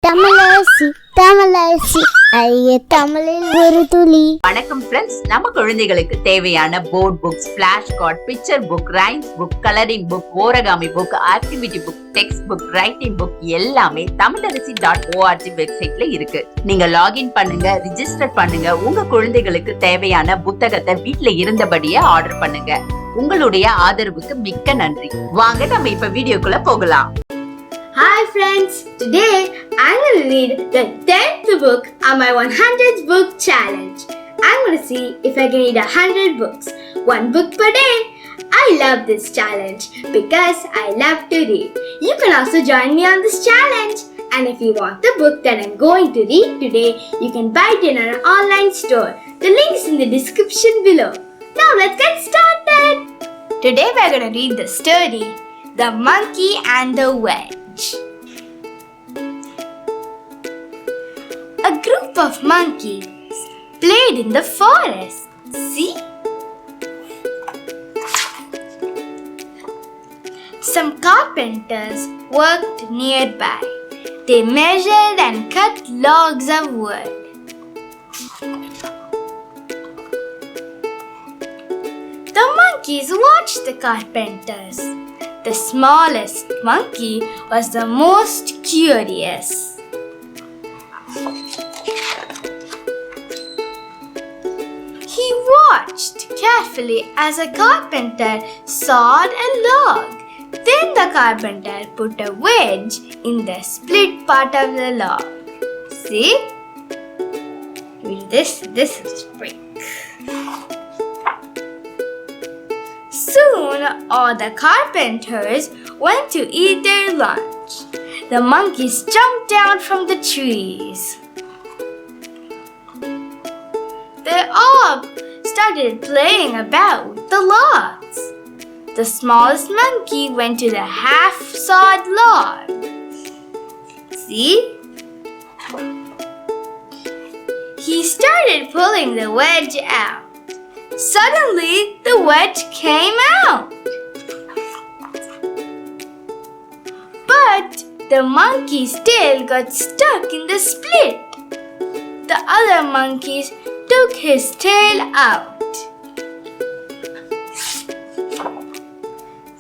Tamilarasi, ஐய தமிழில் ஒரு துளி. வணக்கம் ஃப்ரெண்ட்ஸ், நம்ம குழந்தைகளுக்கு தேவையான board books, flash card, picture book, rhymes book, colouring book, origami book, activity book, text book, writing book எல்லாமே Tamilarasi.org வெப்சைட்ல இருக்கு. நீங்க லாகின் பண்ணுங்க, ரிஜிஸ்டர் பண்ணுங்க. உங்க குழந்தைகளுக்கு தேவையான புத்தகத்தை வீட்ல இருந்தபடியே ஆர்டர் பண்ணுங்க. உங்களுடைய ஆதரவுக்கு மிக்க நன்றி. வாங்க நம்ம இப்ப வீடியோக்குள்ள போகலாம். Hi friends, today I'm going to read the 10th book on my 100 book challenge. I'm going to see if I can read 100 books, one book per day. I love this challenge because I love to read. You can also join me on this challenge. And if you want the book that I'm going to read today, you can buy it in our online store. The link is in the description below. Now let's get started. Today we're going to read the story, The Monkey and the Wedge. A group of monkeys played in the forest. See? Some carpenters worked nearby. They measured and cut logs of wood. The monkeys watched the carpenters. The smallest monkey was the most curious. He watched carefully as a carpenter sawed a log. Then the carpenter put a wedge in the split part of the log. See? This is brick. Soon all the carpenters went to eat their lunch. The monkeys jumped down from the trees. They all started playing about with the logs. The smallest monkey went to the half-sawed log. See? He started pulling the wedge out. Suddenly, the wedge came out. But the monkey still got stuck in the split. The other monkeys took his tail out.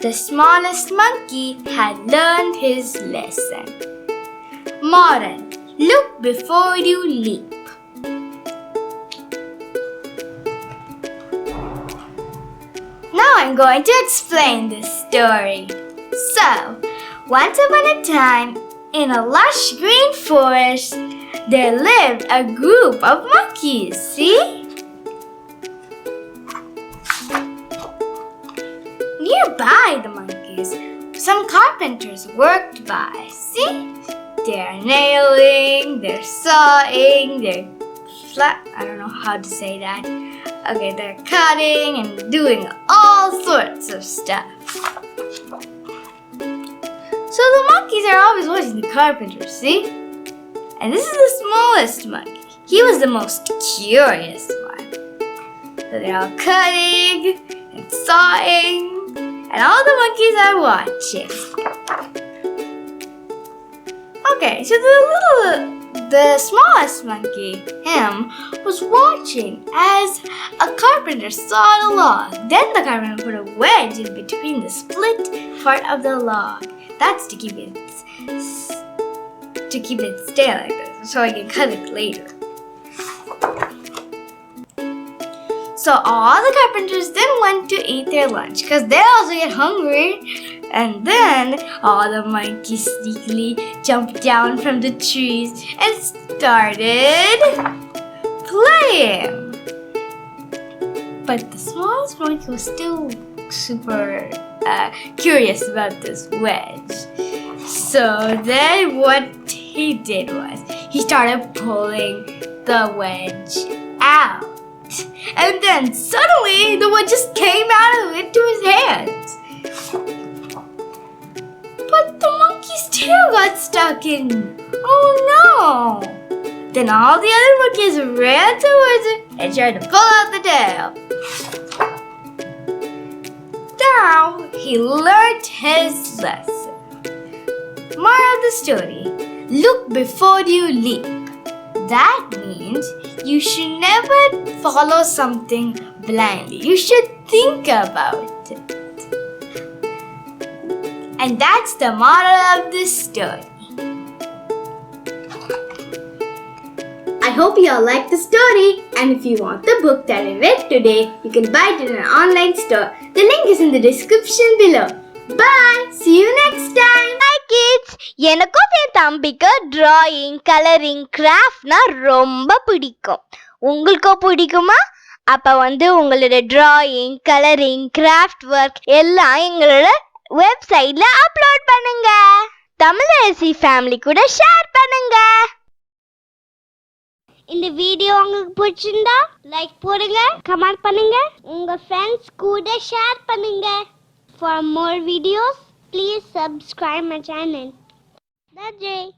The smallest monkey had learned his lesson. Moral: look before you leap. Now I'm going to explain this story. So, once upon a time, in a lush green forest, there lived a group of monkeys, see? Nearby the monkeys, some carpenters worked by, see? They're nailing, they're sawing, I don't know how to say that. Okay, they're cutting and doing all sorts of stuff. So the monkeys are always watching the carpenters, see? And this is the smallest monkey. He was the most curious one. So they're all cutting and sawing, and all the monkeys are watching. Okay, so the smallest monkey, him, was watching as a carpenter sawed a log. Then the carpenter put a wedge in between the split part of the log. That's to keep it stay like this, so I can cut it later. So all the carpenters then went to eat their lunch because they also get hungry. And then all the monkeys sneakily jumped down from the trees and started playing. But the smallest monkey was still super curious about this wedge. So then what he did was he started pulling the wedge out. And then suddenly the wedge just came out of into his hands. But the monkey's tail got stuck in. Oh no! Then all the other monkeys ran towards it and tried to pull out the tail. Now he learned his lesson. Moral of the story: look before you leap. That means you should never follow something blindly. You should think about it. And that's the moral of this story. I hope you all liked the story, and if you want the book that I read today, you can buy it in an online store. The link is in the description below. Bye! See you next time! Hi kids! எனக்கும் என் தம்பிக்கு drawing colouring கிராஃப்ட்னா ரொம்ப பிடிக்கும். உங்களுக்கும் பிடிக்குமா? அப்ப உங்களோட drawing colouring craft work எல்லாம் எங்களோட வெப்சைட்ல அப்லோட் பண்ணுங்க. தமிழரசி ஃபேமிலி கூட ஷேர் பண்ணுங்க. இந்த வீடியோ உங்களுக்கு பிடிச்சிருந்தா லைக் போடுங்க, கமெண்ட் பண்ணுங்க, உங்க ஃப்ரெண்ட்ஸ் கூட ஷேர் பண்ணுங்க. For more videos, please subscribe my channel. That's it.